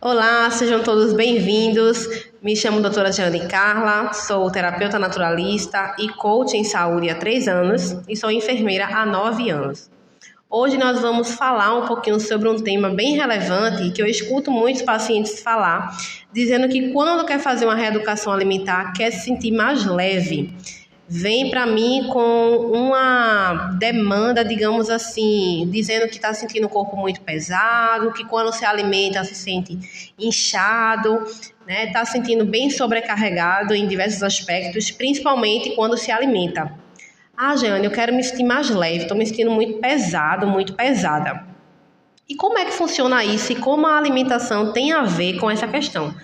Olá, sejam todos bem-vindos. Me chamo doutora Jeane Carla, sou terapeuta naturalista e coach em saúde há 3 anos e sou enfermeira há 9 anos. Hoje nós vamos falar um pouquinho sobre um tema bem relevante que eu escuto muitos pacientes falar, dizendo que quando quer fazer uma reeducação alimentar, quer se sentir mais leve. Vem para mim com uma demanda, digamos assim, dizendo que está sentindo o corpo muito pesado, que quando se alimenta se sente inchado, né? Está sentindo bem sobrecarregado em diversos aspectos, principalmente quando se alimenta. Jeane, eu quero me sentir mais leve, estou me sentindo muito pesado, muito pesada. E como é que funciona isso e como a alimentação tem a ver com essa questão?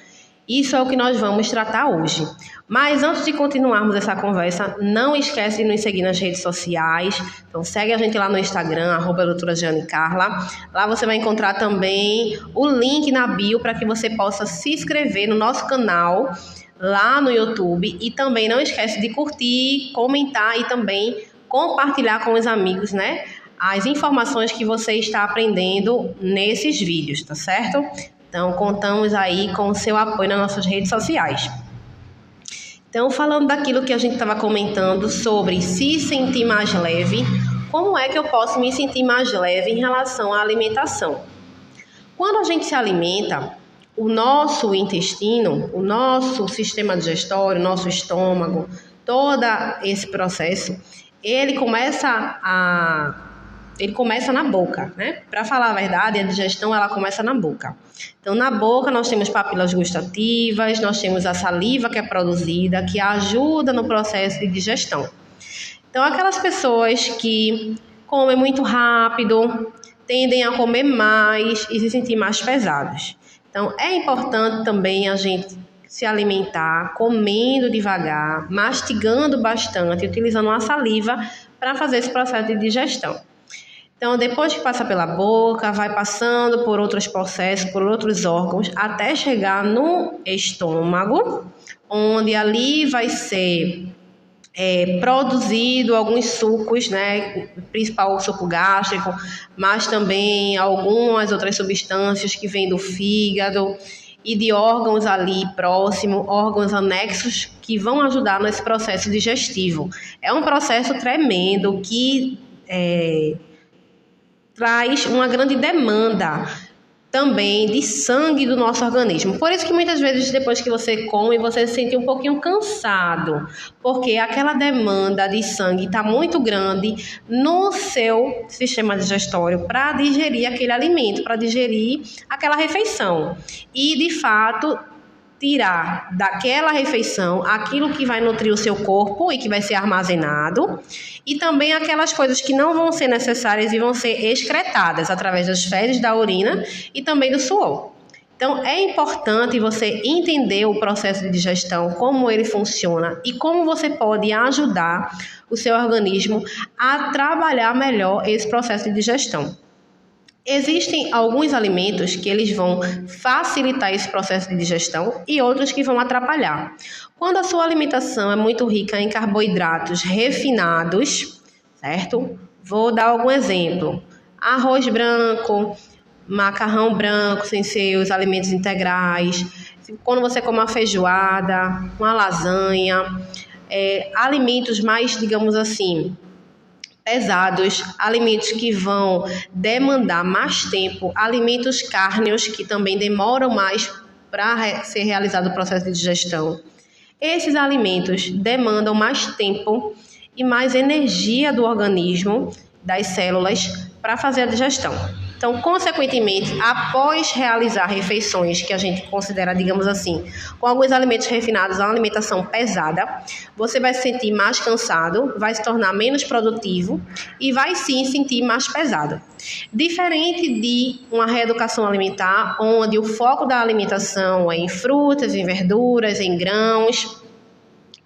Isso é o que nós vamos tratar hoje. Mas antes de continuarmos essa conversa, não esquece de nos seguir nas redes sociais. Então segue a gente lá no Instagram, @doutora Jeane Carla. Lá você vai encontrar também o link na bio para que você possa se inscrever no nosso canal lá no YouTube. E também não esquece de curtir, comentar e também compartilhar com os amigos, né? As informações que você está aprendendo nesses vídeos, tá certo? Então, contamos aí com o seu apoio nas nossas redes sociais. Então, falando daquilo que a gente estava comentando sobre se sentir mais leve, como é que eu posso me sentir mais leve em relação à alimentação? Quando a gente se alimenta, o nosso intestino, o nosso sistema digestório, o nosso estômago, todo esse processo, ele começa na boca, né? Para falar a verdade, a digestão ela começa na boca. Então, na boca nós temos papilas gustativas, nós temos a saliva que é produzida, que ajuda no processo de digestão. Então, aquelas pessoas que comem muito rápido, tendem a comer mais e se sentir mais pesados. Então, é importante também a gente se alimentar comendo devagar, mastigando bastante, utilizando a saliva para fazer esse processo de digestão. Então, depois que passa pela boca, vai passando por outros processos, por outros órgãos, até chegar no estômago, onde ali vai ser produzido alguns sucos, né? O principal o suco gástrico, mas também algumas outras substâncias que vêm do fígado e de órgãos ali próximos, órgãos anexos que vão ajudar nesse processo digestivo. É um processo tremendo que traz uma grande demanda também de sangue do nosso organismo. Por isso que muitas vezes depois que você come, você se sente um pouquinho cansado, porque aquela demanda de sangue está muito grande no seu sistema digestório para digerir aquele alimento, para digerir aquela refeição. E, de fato, tirar daquela refeição aquilo que vai nutrir o seu corpo e que vai ser armazenado e também aquelas coisas que não vão ser necessárias e vão ser excretadas através das fezes, da urina e também do suor. Então, é importante você entender o processo de digestão, como ele funciona e como você pode ajudar o seu organismo a trabalhar melhor esse processo de digestão. Existem alguns alimentos que eles vão facilitar esse processo de digestão e outros que vão atrapalhar. Quando a sua alimentação é muito rica em carboidratos refinados, certo? Vou dar algum exemplo. Arroz branco, macarrão branco sem ser os alimentos integrais. Quando você come uma feijoada, uma lasanha, alimentos mais, digamos assim, pesados, alimentos que vão demandar mais tempo, alimentos cárneos que também demoram mais para ser realizado o processo de digestão. Esses alimentos demandam mais tempo e mais energia do organismo, das células, para fazer a digestão. Então, consequentemente, após realizar refeições que a gente considera, digamos assim, com alguns alimentos refinados, uma alimentação pesada, você vai se sentir mais cansado, vai se tornar menos produtivo e vai sim sentir mais pesado. Diferente de uma reeducação alimentar, onde o foco da alimentação é em frutas, em verduras, em grãos,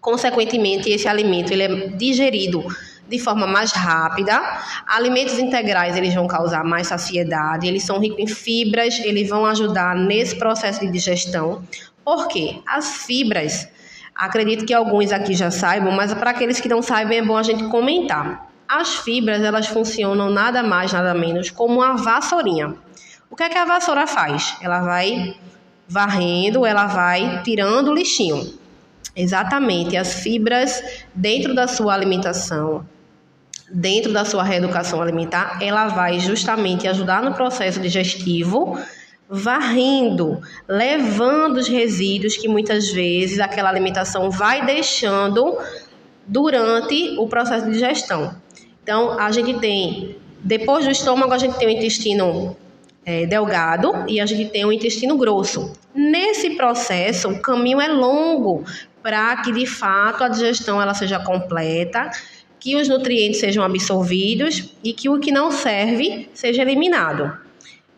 consequentemente, esse alimento ele é digerido de forma mais rápida. Alimentos integrais, eles vão causar mais saciedade, eles são ricos em fibras, eles vão ajudar nesse processo de digestão. Por quê? As fibras, acredito que alguns aqui já saibam, mas para aqueles que não saibam é bom a gente comentar. As fibras, elas funcionam nada mais, nada menos como uma vassourinha. O que é que a vassoura faz? Ela vai Varrendo, ela vai tirando o lixinho. Exatamente, as fibras dentro da sua alimentação, dentro da sua reeducação alimentar, ela vai justamente ajudar no processo digestivo, varrendo, levando os resíduos que muitas vezes aquela alimentação vai deixando durante o processo de digestão. Então, a gente tem, depois do estômago, a gente tem o intestino delgado e a gente tem o intestino grosso. Nesse processo, o caminho é longo para que, de fato, a digestão ela seja completa, que os nutrientes sejam absorvidos e que o que não serve seja eliminado.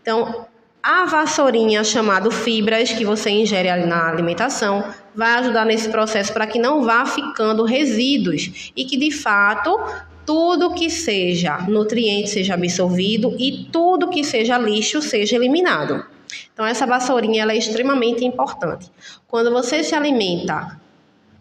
Então, a vassourinha chamada fibras que você ingere ali na alimentação vai ajudar nesse processo para que não vá ficando resíduos e que, de fato, tudo que seja nutriente seja absorvido e tudo que seja lixo seja eliminado. Então, essa vassourinha ela é extremamente importante. Quando você se alimenta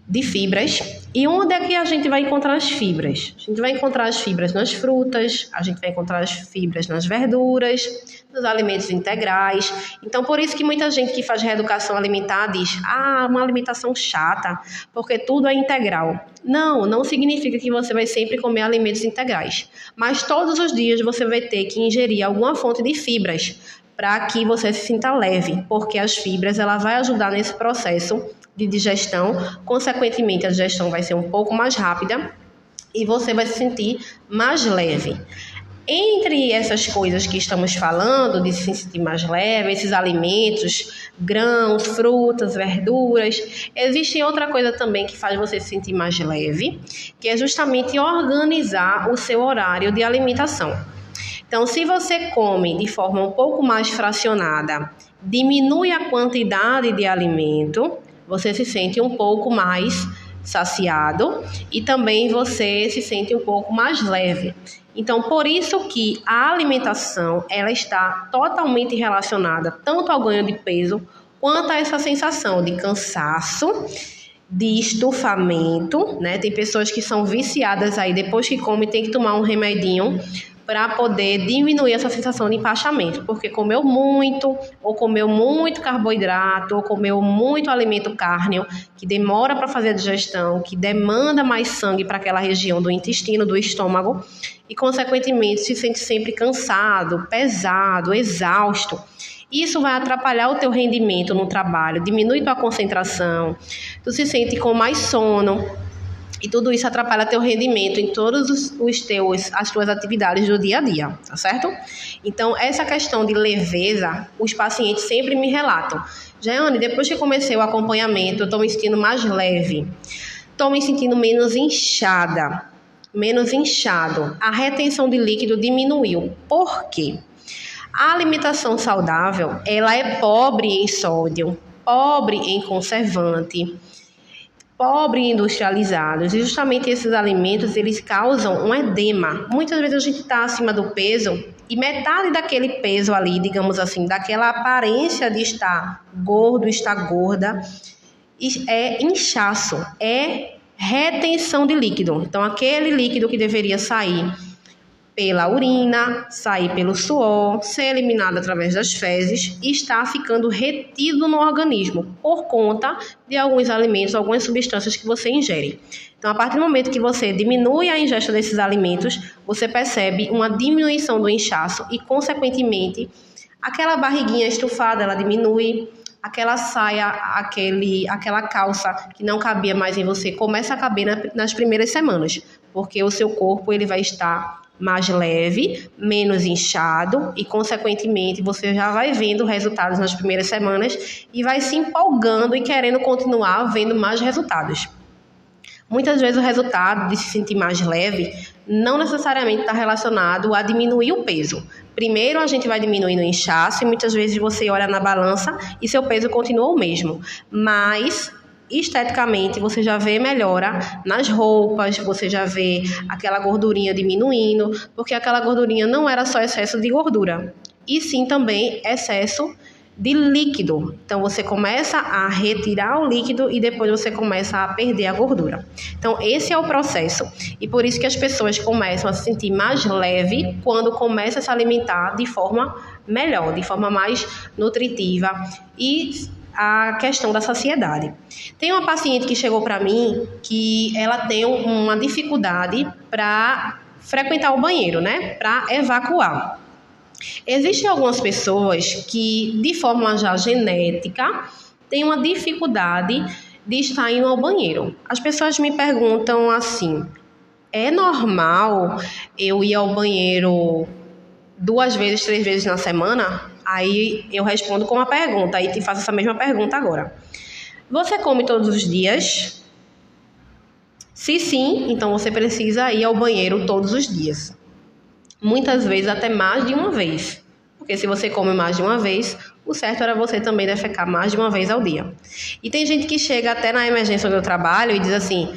de fibras, e onde é que a gente vai encontrar as fibras? A gente vai encontrar as fibras nas frutas, a gente vai encontrar as fibras nas verduras, nos alimentos integrais. Então, por isso que muita gente que faz reeducação alimentar diz, uma alimentação chata, porque tudo é integral. Não significa que você vai sempre comer alimentos integrais, mas todos os dias você vai ter que ingerir alguma fonte de fibras para que você se sinta leve, porque as fibras ela vai ajudar nesse processo de digestão, consequentemente a digestão vai ser um pouco mais rápida e você vai se sentir mais leve. Entre essas coisas que estamos falando, de se sentir mais leve, esses alimentos, grãos, frutas, verduras, existe outra coisa também que faz você se sentir mais leve, que é justamente organizar o seu horário de alimentação. Então, se você come de forma um pouco mais fracionada, diminui a quantidade de alimento, você se sente um pouco mais saciado e também você se sente um pouco mais leve. Então, por isso que a alimentação ela está totalmente relacionada tanto ao ganho de peso quanto a essa sensação de cansaço, de estufamento, né? Tem pessoas que são viciadas aí, depois que come tem que tomar um remedinho para poder diminuir essa sensação de empachamento, porque comeu muito, ou comeu muito carboidrato, ou comeu muito alimento cárneo, que demora para fazer a digestão, que demanda mais sangue para aquela região do intestino, do estômago, e consequentemente se sente sempre cansado, pesado, exausto. Isso vai atrapalhar o teu rendimento no trabalho, diminui tua concentração, tu se sente com mais sono, e tudo isso atrapalha teu rendimento em todas as tuas atividades do dia a dia, tá certo? Então, essa questão de leveza, os pacientes sempre me relatam. Jeane, depois que comecei o acompanhamento, eu estou me sentindo mais leve. Estou me sentindo menos inchada, menos inchado. A retenção de líquido diminuiu. Por quê? A alimentação saudável, ela é pobre em sódio, pobre em conservante, pobre em industrializados, e justamente esses alimentos eles causam um edema. Muitas vezes a gente está acima do peso e metade daquele peso ali, digamos assim, daquela aparência de estar gordo, estar gorda, é inchaço, é retenção de líquido. Então aquele líquido que deveria sair pela urina, sair pelo suor, ser eliminado através das fezes, está ficando retido no organismo por conta de alguns alimentos, algumas substâncias que você ingere. Então, a partir do momento que você diminui a ingesta desses alimentos, você percebe uma diminuição do inchaço e, consequentemente, aquela barriguinha estufada, ela diminui, aquela saia, aquela calça que não cabia mais em você, começa a caber nas primeiras semanas, porque o seu corpo ele vai estar mais leve, menos inchado e, consequentemente, você já vai vendo resultados nas primeiras semanas e vai se empolgando e querendo continuar vendo mais resultados. Muitas vezes o resultado de se sentir mais leve não necessariamente está relacionado a diminuir o peso. Primeiro a gente vai diminuindo o inchaço e muitas vezes você olha na balança e seu peso continua o mesmo, mas esteticamente você já vê melhora nas roupas, você já vê aquela gordurinha diminuindo, porque aquela gordurinha não era só excesso de gordura, e sim também excesso de líquido. Então você começa a retirar o líquido e depois você começa a perder a gordura. Então esse é o processo, e por isso que as pessoas começam a se sentir mais leve quando começam a se alimentar de forma melhor, de forma mais nutritiva e a questão da saciedade. Tem uma paciente que chegou para mim que ela tem uma dificuldade para frequentar o banheiro, né? Para evacuar. Existem algumas pessoas que, de forma já genética, têm uma dificuldade de estar indo ao banheiro. As pessoas me perguntam assim: é normal eu ir ao banheiro 2 vezes, 3 vezes na semana? Aí eu respondo com uma pergunta, aí te faço essa mesma pergunta agora. Você come todos os dias? Se sim, então você precisa ir ao banheiro todos os dias. Muitas vezes até mais de uma vez. Porque se você come mais de uma vez, o certo era você também defecar mais de uma vez ao dia. E tem gente que chega até na emergência onde eu trabalho e diz assim: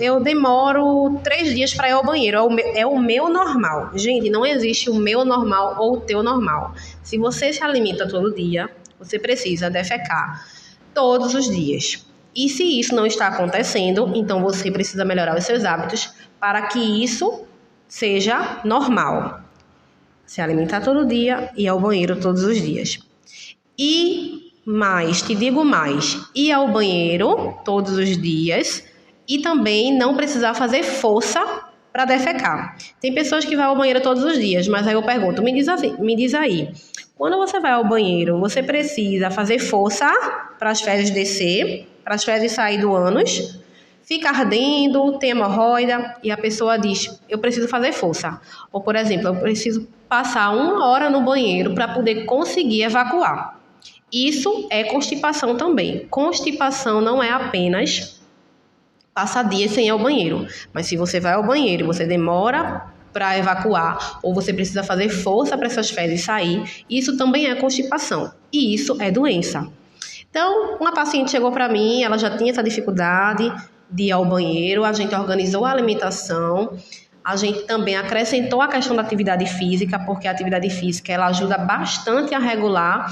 eu demoro 3 dias para ir ao banheiro, é o meu normal. Gente, não existe o meu normal ou o teu normal. Se você se alimenta todo dia, você precisa defecar todos os dias. E se isso não está acontecendo, então você precisa melhorar os seus hábitos para que isso seja normal. Se alimentar todo dia e ir ao banheiro todos os dias. E mais, te digo mais, ir ao banheiro todos os dias e também não precisar fazer força para defecar. Tem pessoas que vão ao banheiro todos os dias, mas aí eu pergunto, me diz aí, quando você vai ao banheiro, você precisa fazer força para as fezes descer, para as fezes sair do ânus, fica ardendo, tem hemorroida, e a pessoa diz, eu preciso fazer força. Ou, por exemplo, eu preciso passar 1 hora no banheiro para poder conseguir evacuar. Isso é constipação também. Constipação não é apenas passar dias sem ir ao banheiro. Mas se você vai ao banheiro e você demora para evacuar, ou você precisa fazer força para essas fezes sair, isso também é constipação. E isso é doença. Então, uma paciente chegou para mim, ela já tinha essa dificuldade de ir ao banheiro, a gente organizou a alimentação, a gente também acrescentou a questão da atividade física, porque a atividade física ela ajuda bastante a regular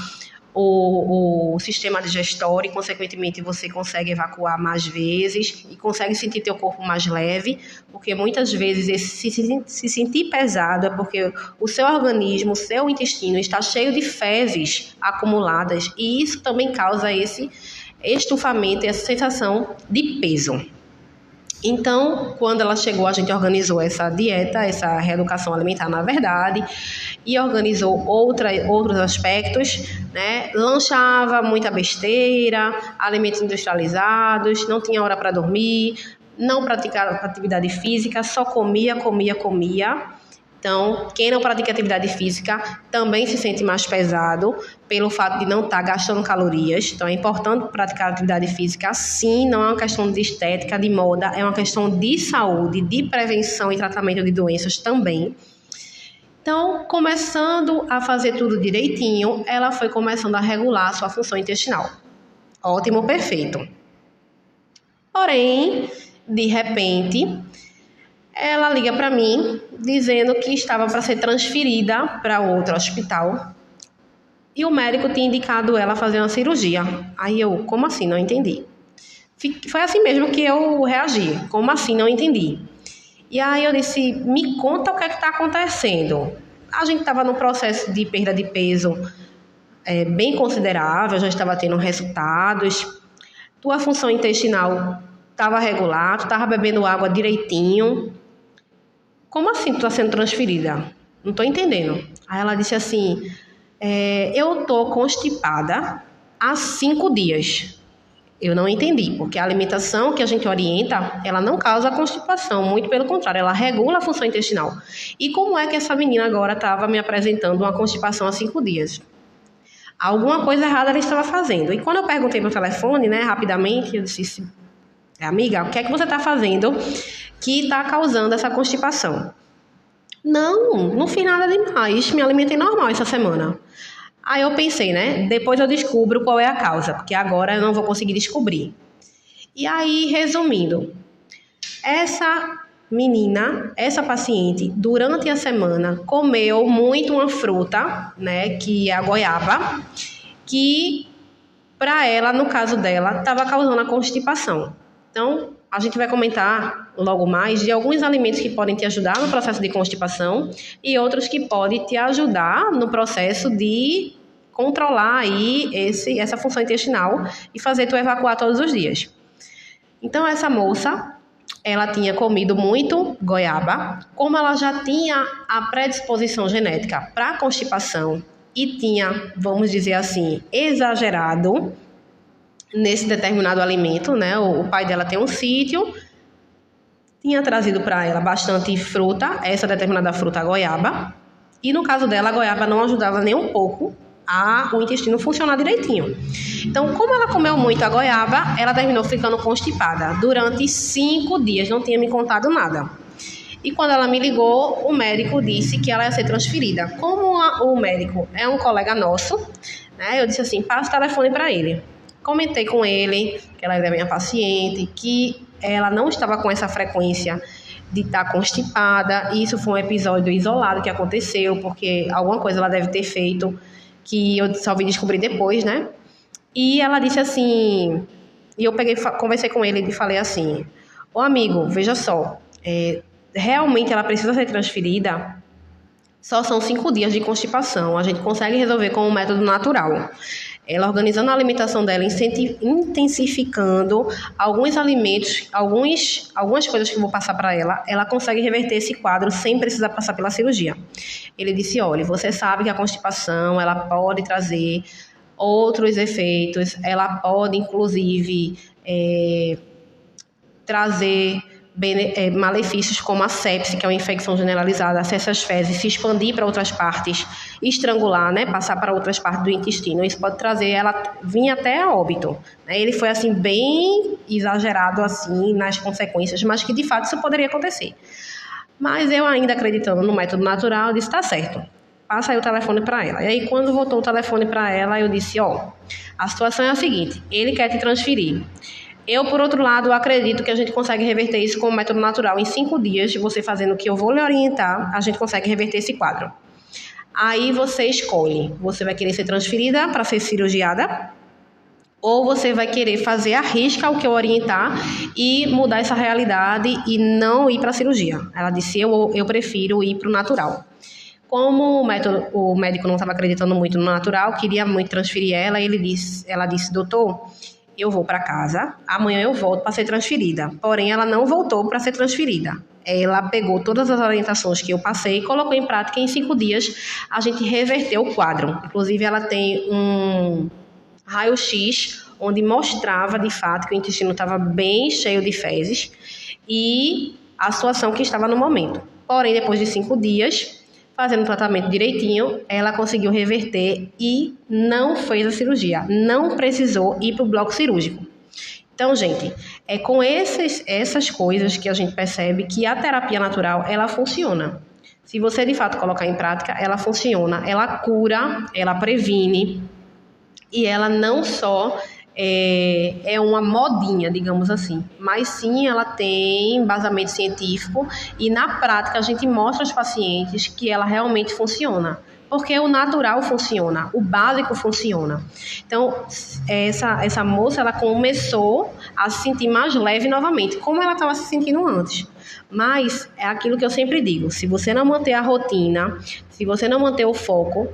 o sistema digestório e, consequentemente, você consegue evacuar mais vezes e consegue sentir teu corpo mais leve, porque muitas vezes se sentir pesado é porque o seu organismo, o seu intestino está cheio de fezes acumuladas e isso também causa esse estufamento e essa sensação de peso. Então, quando ela chegou, a gente organizou essa dieta, essa reeducação alimentar, na verdade, e organizou outros aspectos, né? Lanchava muita besteira, alimentos industrializados, não tinha hora para dormir, não praticava atividade física, só comia. Então, quem não pratica atividade física também se sente mais pesado pelo fato de não estar gastando calorias. Então, é importante praticar atividade física, sim, não é uma questão de estética, de moda, é uma questão de saúde, de prevenção e tratamento de doenças também. Então, começando a fazer tudo direitinho, ela foi começando a regular a sua função intestinal. Ótimo, perfeito. Porém, de repente, ela liga para mim dizendo que estava para ser transferida para outro hospital e o médico tinha indicado ela fazer uma cirurgia. Aí eu, como assim? Não entendi. Foi assim mesmo que eu reagi. Como assim? Não entendi. E aí eu disse, me conta o que é que está acontecendo. A gente estava num processo de perda de peso bem considerável, já estava tendo resultados. Tua função intestinal estava regular, tu estava bebendo água direitinho. Como assim tu está sendo transferida? Não estou entendendo. Aí ela disse assim, eu estou constipada há 5 dias. Eu não entendi, porque a alimentação que a gente orienta, ela não causa constipação, muito pelo contrário, ela regula a função intestinal. E como é que essa menina agora estava me apresentando uma constipação há 5 dias? Alguma coisa errada ela estava fazendo. E quando eu perguntei no telefone, né, rapidamente, eu disse, amiga, o que é que você está fazendo que está causando essa constipação? Não fiz nada demais, me alimentei normal essa semana. Aí eu pensei, né? Depois eu descubro qual é a causa, porque agora eu não vou conseguir descobrir. E aí, resumindo, essa menina, essa paciente, durante a semana, comeu muito uma fruta, né? Que é a goiaba, que para ela, no caso dela, estava causando a constipação. Então, a gente vai comentar logo mais de alguns alimentos que podem te ajudar no processo de constipação e outros que podem te ajudar no processo de controlar aí essa função intestinal e fazer tu evacuar todos os dias. Então, essa moça, ela tinha comido muito goiaba, como ela já tinha a predisposição genética para constipação e tinha, vamos dizer assim, exagerado nesse determinado alimento, né? O pai dela tem um sítio, tinha trazido para ela bastante fruta, essa determinada fruta, a goiaba, e no caso dela, a goiaba não ajudava nem um pouco o intestino funcionar direitinho. Então, como ela comeu muito a goiaba, ela terminou ficando constipada durante 5 dias, não tinha me contado nada. E quando ela me ligou, o médico disse que ela ia ser transferida. Como o médico é um colega nosso, né, eu disse assim, passa o telefone para ele. Comentei com ele que ela era minha paciente, que ela não estava com essa frequência de estar constipada. Isso foi um episódio isolado que aconteceu, porque alguma coisa ela deve ter feito, que eu só vim descobrir depois, né? E ela disse assim, e eu conversei com ele e falei assim, ô amigo, veja só, realmente ela precisa ser transferida, só são 5 dias de constipação, a gente consegue resolver com um método natural. Ela organizando a alimentação dela, intensificando alguns alimentos, algumas coisas que eu vou passar para ela, ela consegue reverter esse quadro sem precisar passar pela cirurgia. Ele disse, olha, você sabe que a constipação, ela pode trazer outros efeitos, ela pode, inclusive, trazer malefícios como a sepse, que é uma infecção generalizada, se essas fezes se expandir para outras partes, estrangular, né, passar para outras partes do intestino, isso pode trazer ela vir até a óbito, né? Ele foi assim bem exagerado assim nas consequências, mas que de fato isso poderia acontecer. Mas eu ainda acreditando no método natural, disse, tá certo, passa aí o telefone para ela. E aí quando voltou o telefone para ela, eu disse, a situação é a seguinte, ele quer te transferir. Eu, por outro lado, acredito que a gente consegue reverter isso com o método natural. Em 5 dias, você fazendo o que eu vou lhe orientar, a gente consegue reverter esse quadro. Aí você escolhe. Você vai querer ser transferida para ser cirurgiada ou você vai querer fazer à risca o que eu orientar e mudar essa realidade e não ir para a cirurgia. Ela disse, eu prefiro ir para o natural. Como o médico não estava acreditando muito no natural, queria muito transferir ela, ela disse, doutor, eu vou para casa, amanhã eu volto para ser transferida. Porém, ela não voltou para ser transferida. Ela pegou todas as orientações que eu passei e colocou em prática. Em 5 dias, a gente reverteu o quadro. Inclusive, ela tem um raio-x onde mostrava, de fato, que o intestino estava bem cheio de fezes e a situação que estava no momento. Porém, depois de 5 dias, fazendo o tratamento direitinho, ela conseguiu reverter e não fez a cirurgia. Não precisou ir para o bloco cirúrgico. Então, gente, é com essas coisas que a gente percebe que a terapia natural, ela funciona. Se você, de fato, colocar em prática, ela funciona. Ela cura, ela previne e ela não só é uma modinha, digamos assim, mas sim ela tem embasamento científico e na prática a gente mostra aos pacientes que ela realmente funciona, porque o natural funciona, o básico funciona. Então, essa moça, ela começou a se sentir mais leve novamente, como ela estava se sentindo antes. Mas é aquilo que eu sempre digo, se você não manter a rotina, se você não manter o foco,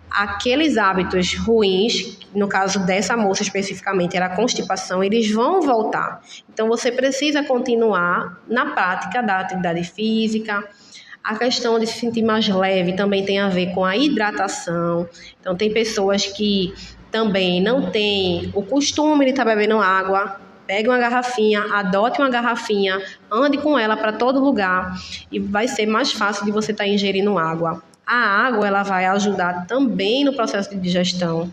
aqueles hábitos ruins, no caso dessa moça especificamente, era a constipação, eles vão voltar. Então, você precisa continuar na prática da atividade física. A questão de se sentir mais leve também tem a ver com a hidratação. Então, tem pessoas que também não têm o costume de estar bebendo água. Pegue uma garrafinha, adote uma garrafinha, ande com ela para todo lugar e vai ser mais fácil de você estar ingerindo água. A água, ela vai ajudar também no processo de digestão.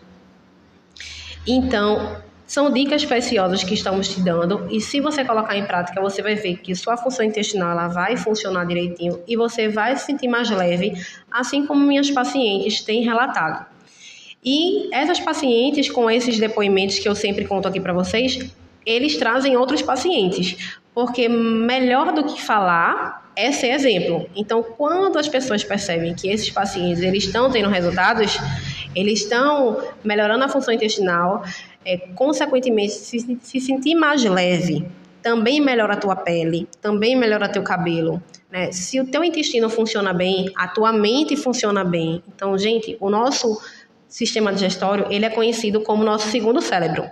Então, são dicas preciosas que estamos te dando e se você colocar em prática, você vai ver que sua função intestinal ela vai funcionar direitinho e você vai se sentir mais leve, assim como minhas pacientes têm relatado. E essas pacientes, com esses depoimentos que eu sempre conto aqui para vocês, eles trazem outros pacientes, porque melhor do que falar é ser exemplo. Então, quando as pessoas percebem que esses pacientes eles estão tendo resultados, eles estão melhorando a função intestinal, consequentemente se sentir mais leve, também melhora a tua pele, também melhora teu cabelo, né? Se o teu intestino funciona bem, a tua mente funciona bem. Então, gente, o nosso sistema digestório, ele é conhecido como nosso segundo cérebro.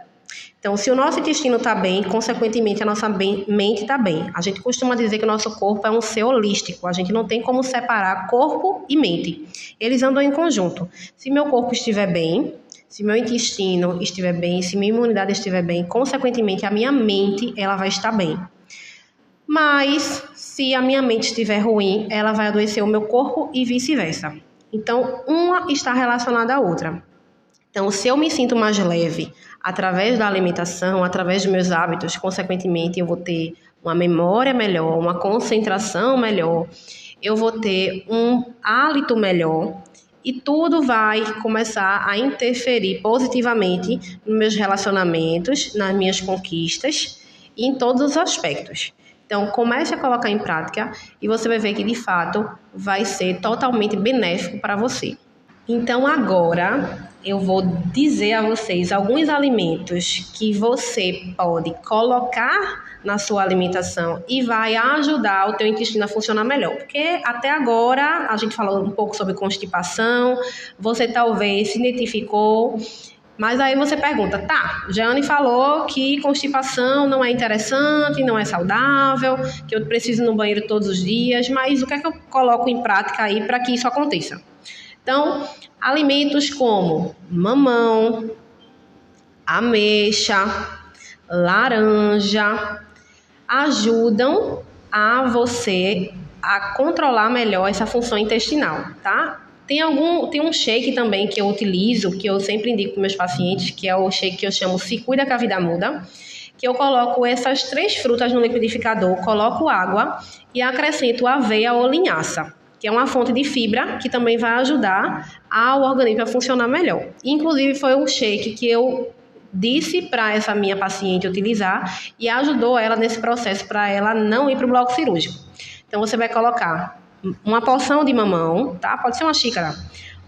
Então, se o nosso intestino está bem, consequentemente a nossa mente está bem. A gente costuma dizer que o nosso corpo é um ser holístico. A gente não tem como separar corpo e mente. Eles andam em conjunto. Se meu corpo estiver bem, se meu intestino estiver bem, se minha imunidade estiver bem, consequentemente a minha mente ela vai estar bem. Mas se a minha mente estiver ruim, ela vai adoecer o meu corpo e vice-versa. Então, uma está relacionada à outra. Então, se eu me sinto mais leve através da alimentação, através dos meus hábitos, consequentemente eu vou ter uma memória melhor, uma concentração melhor, eu vou ter um hálito melhor e tudo vai começar a interferir positivamente nos meus relacionamentos, nas minhas conquistas e em todos os aspectos. Então, comece a colocar em prática e você vai ver que, de fato, vai ser totalmente benéfico para você. Então, agora, eu vou dizer a vocês alguns alimentos que você pode colocar na sua alimentação e vai ajudar o teu intestino a funcionar melhor. Porque até agora a gente falou um pouco sobre constipação, você talvez se identificou, mas aí você pergunta, tá, Jane falou que constipação não é interessante, não é saudável, que eu preciso ir no banheiro todos os dias, mas o que é que eu coloco em prática aí para que isso aconteça? Então, alimentos como mamão, ameixa, laranja, ajudam a você a controlar melhor essa função intestinal, tá? Tem um shake também que eu utilizo, que eu sempre indico para meus pacientes, que é o shake que eu chamo Se Cuida que a Vida Muda, que eu coloco essas 3 frutas no liquidificador, coloco água e acrescento aveia ou linhaça, que é uma fonte de fibra que também vai ajudar ao organismo a funcionar melhor. Inclusive, foi um shake que eu disse para essa minha paciente utilizar e ajudou ela nesse processo para ela não ir para o bloco cirúrgico. Então, você vai colocar uma porção de mamão, tá? Pode ser uma xícara.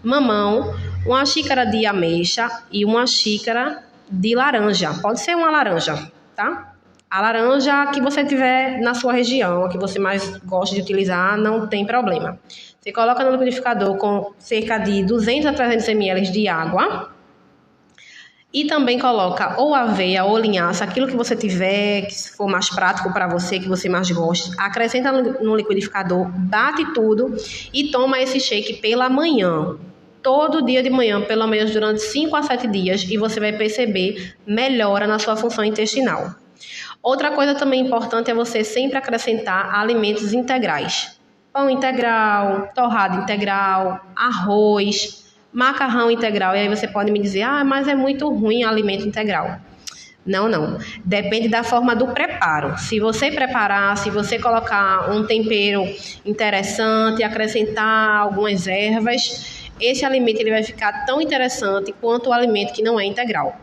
Mamão, uma xícara de ameixa e uma xícara de laranja. Pode ser uma laranja, tá? A laranja que você tiver na sua região, a que você mais gosta de utilizar, não tem problema. Você coloca no liquidificador com cerca de 200 a 300 ml de água. E também coloca ou aveia ou linhaça, aquilo que você tiver, que for mais prático para você, que você mais goste. Acrescenta no liquidificador, bate tudo e toma esse shake pela manhã. Todo dia de manhã, pelo menos durante 5 a 7 dias, e você vai perceber melhora na sua função intestinal. Outra coisa também importante é você sempre acrescentar alimentos integrais. Pão integral, torrada integral, arroz, macarrão integral. E aí você pode me dizer, mas é muito ruim alimento integral. Não. Depende da forma do preparo. Se você preparar, se você colocar um tempero interessante, acrescentar algumas ervas, esse alimento ele vai ficar tão interessante quanto o alimento que não é integral.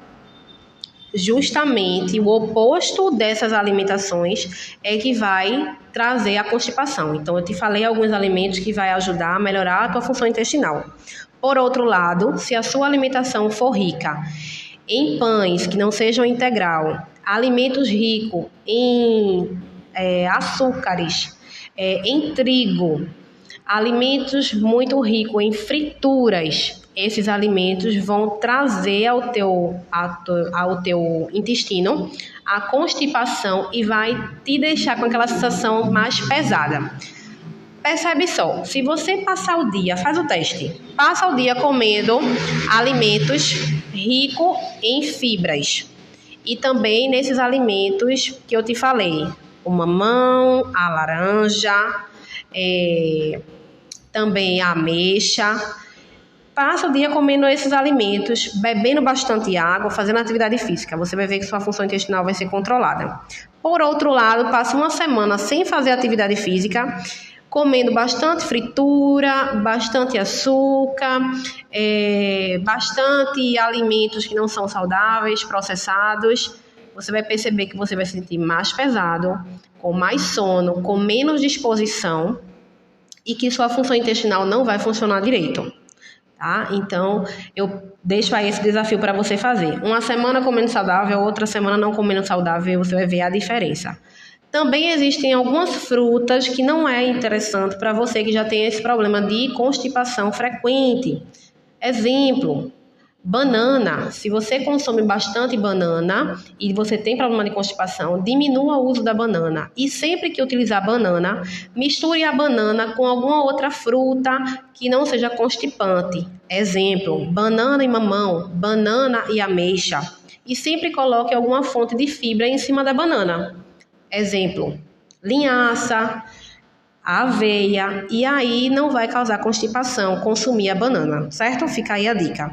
Justamente o oposto dessas alimentações é que vai trazer a constipação. Então, eu te falei alguns alimentos que vai ajudar a melhorar a tua função intestinal. Por outro lado, se a sua alimentação for rica em pães que não sejam integral, alimentos ricos em açúcares, em trigo, alimentos muito ricos em frituras, esses alimentos vão trazer ao teu intestino a constipação e vai te deixar com aquela sensação mais pesada. Percebe só, se você passar o dia, faz o teste, passa o dia comendo alimentos ricos em fibras e também nesses alimentos que eu te falei, o mamão, a laranja, também a ameixa. Passa o dia comendo esses alimentos, bebendo bastante água, fazendo atividade física. Você vai ver que sua função intestinal vai ser controlada. Por outro lado, passa uma semana sem fazer atividade física, comendo bastante fritura, bastante açúcar, bastante alimentos que não são saudáveis, processados. Você vai perceber que você vai se sentir mais pesado, com mais sono, com menos disposição e que sua função intestinal não vai funcionar direito. Tá? Então, eu deixo aí esse desafio para você fazer. Uma semana comendo saudável, outra semana não comendo saudável, você vai ver a diferença. Também existem algumas frutas que não é interessante para você que já tem esse problema de constipação frequente. Exemplo, banana. Se você consome bastante banana e você tem problema de constipação, diminua o uso da banana. E sempre que utilizar banana, misture a banana com alguma outra fruta que não seja constipante. Exemplo, banana e mamão, banana e ameixa. E sempre coloque alguma fonte de fibra em cima da banana. Exemplo, linhaça, aveia, e aí não vai causar constipação consumir a banana, certo? Fica aí a dica.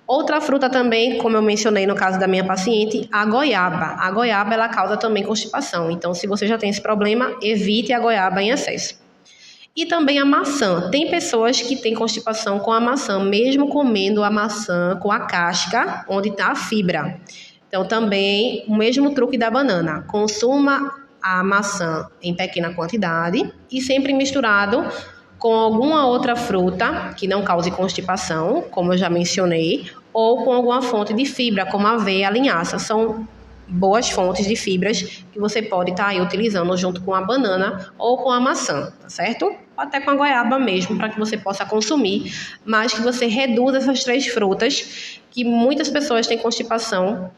Outra fruta também, como eu mencionei no caso da minha paciente, a goiaba. A goiaba, ela causa também constipação, então se você já tem esse problema, evite a goiaba em excesso. E também a maçã. Tem pessoas que têm constipação com a maçã, mesmo comendo a maçã com a casca, onde está a fibra. Então, também, o mesmo truque da banana. Consuma a maçã em pequena quantidade e sempre misturado com alguma outra fruta que não cause constipação, como eu já mencionei, ou com alguma fonte de fibra, como a aveia, a linhaça. São boas fontes de fibras que você pode estar aí utilizando junto com a banana ou com a maçã, tá certo? Ou até com a goiaba mesmo, para que você possa consumir, mas que você reduza essas 3 frutas, que muitas pessoas têm constipação.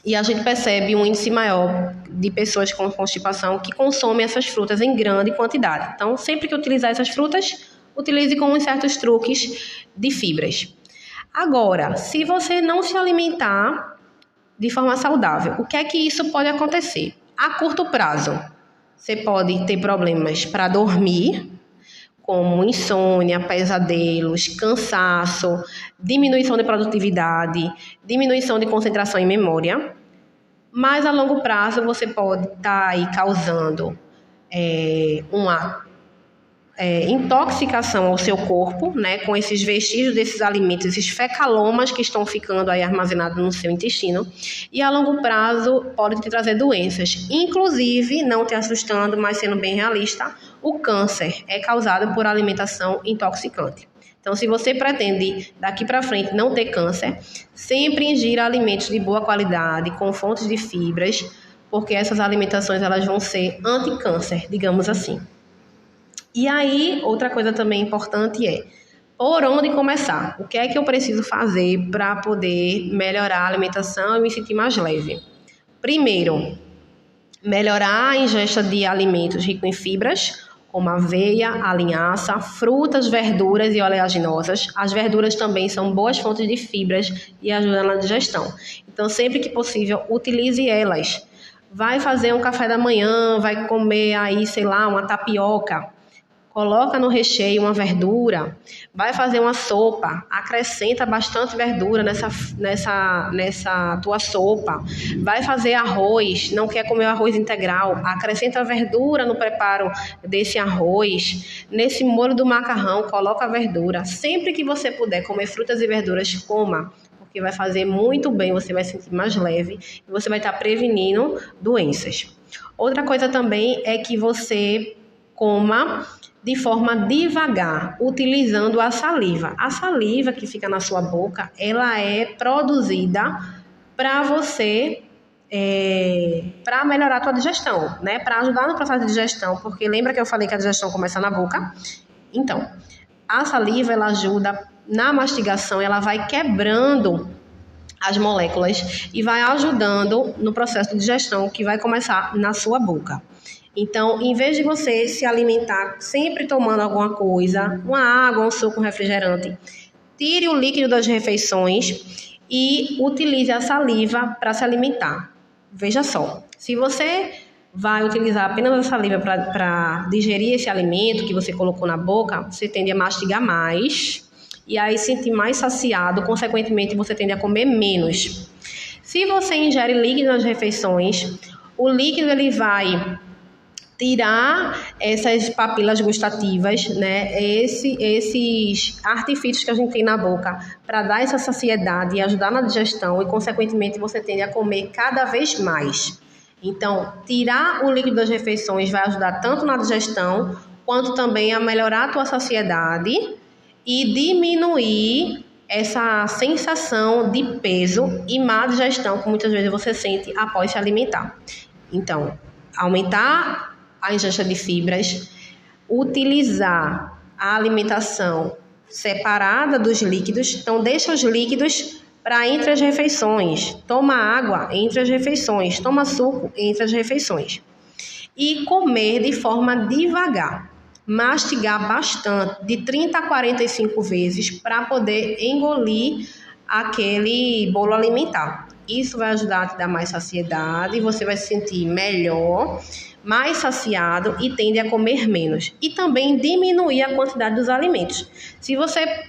E a gente percebe um índice maior de pessoas com constipação que consomem essas frutas em grande quantidade. Então, sempre que utilizar essas frutas, utilize com uns certos truques de fibras. Agora, se você não se alimentar de forma saudável, o que é que isso pode acontecer? A curto prazo, você pode ter problemas para dormir, como insônia, pesadelos, cansaço, diminuição de produtividade, diminuição de concentração e memória. Mas a longo prazo você pode estar aí causando uma intoxicação ao seu corpo, né, com esses vestígios desses alimentos, esses fecalomas que estão ficando aí armazenados no seu intestino, e a longo prazo pode te trazer doenças, inclusive, não te assustando, mas sendo bem realista, o câncer é causado por alimentação intoxicante. Então, se você pretende daqui para frente não ter câncer, sempre ingira alimentos de boa qualidade, com fontes de fibras, porque essas alimentações elas vão ser anti-câncer, digamos assim. E aí, outra coisa também importante é, por onde começar? O que é que eu preciso fazer para poder melhorar a alimentação e me sentir mais leve? Primeiro, melhorar a ingesta de alimentos ricos em fibras, como aveia, a linhaça, frutas, verduras e oleaginosas. As verduras também são boas fontes de fibras e ajudam na digestão. Então, sempre que possível, utilize elas. Vai fazer um café da manhã, vai comer aí, sei lá, uma tapioca. Coloca no recheio uma verdura, vai fazer uma sopa, acrescenta bastante verdura nessa tua sopa, vai fazer arroz, não quer comer o arroz integral, acrescenta verdura no preparo desse arroz, nesse molho do macarrão, coloca a verdura. Sempre que você puder comer frutas e verduras, coma, porque vai fazer muito bem, você vai se sentir mais leve e você vai estar prevenindo doenças. Outra coisa também é que você coma de forma devagar, utilizando a saliva. A saliva que fica na sua boca, ela é produzida para você, para melhorar a tua digestão, né? Para ajudar no processo de digestão, porque lembra que eu falei que a digestão começa na boca? Então, a saliva, ela ajuda na mastigação, ela vai quebrando as moléculas e vai ajudando no processo de digestão que vai começar na sua boca. Então, em vez de você se alimentar sempre tomando alguma coisa, uma água, um suco, um refrigerante, tire o líquido das refeições e utilize a saliva para se alimentar. Veja só, se você vai utilizar apenas a saliva para digerir esse alimento que você colocou na boca, você tende a mastigar mais e aí se sentir mais saciado, consequentemente você tende a comer menos. Se você ingere líquido nas refeições, o líquido ele vai tirar essas papilas gustativas, né? Esses artifícios que a gente tem na boca para dar essa saciedade e ajudar na digestão e, consequentemente, você tende a comer cada vez mais. Então, tirar o líquido das refeições vai ajudar tanto na digestão quanto também a melhorar a tua saciedade e diminuir essa sensação de peso e má digestão que muitas vezes você sente após se alimentar. Então, aumentar a ingesta de fibras, utilizar a alimentação separada dos líquidos. Então, deixa os líquidos para entre as refeições. Toma água entre as refeições. Toma suco entre as refeições. E comer de forma devagar. Mastigar bastante, de 30 a 45 vezes, para poder engolir aquele bolo alimentar. Isso vai ajudar a te dar mais saciedade, você vai se sentir melhor, mais saciado e tende a comer menos. E também diminuir a quantidade dos alimentos. Se você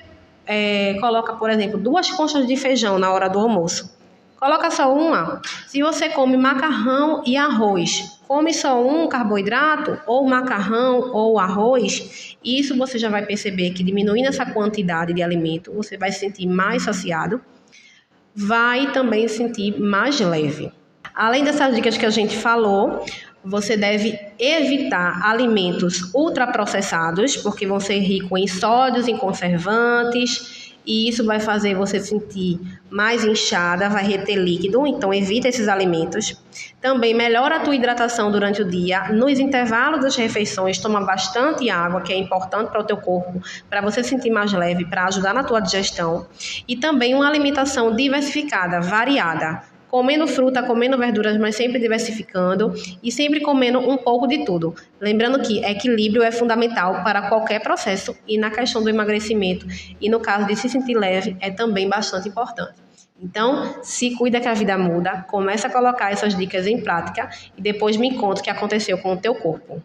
coloca, por exemplo, 2 conchas de feijão na hora do almoço, coloca só uma. Se você come macarrão e arroz, come só um carboidrato, ou macarrão ou arroz, isso você já vai perceber que diminuindo essa quantidade de alimento, você vai se sentir mais saciado, vai também se sentir mais leve. Além dessas dicas que a gente falou, você deve evitar alimentos ultraprocessados, porque vão ser ricos em sódios, em conservantes, e isso vai fazer você sentir mais inchada, vai reter líquido, então evita esses alimentos. Também melhora a tua hidratação durante o dia. Nos intervalos das refeições, toma bastante água, que é importante para o teu corpo, para você se sentir mais leve, para ajudar na tua digestão. E também uma alimentação diversificada, variada. Comendo fruta, comendo verduras, mas sempre diversificando e sempre comendo um pouco de tudo. Lembrando que equilíbrio é fundamental para qualquer processo e na questão do emagrecimento e no caso de se sentir leve é também bastante importante. Então, se cuida que a vida muda, começa a colocar essas dicas em prática e depois me conta o que aconteceu com o teu corpo.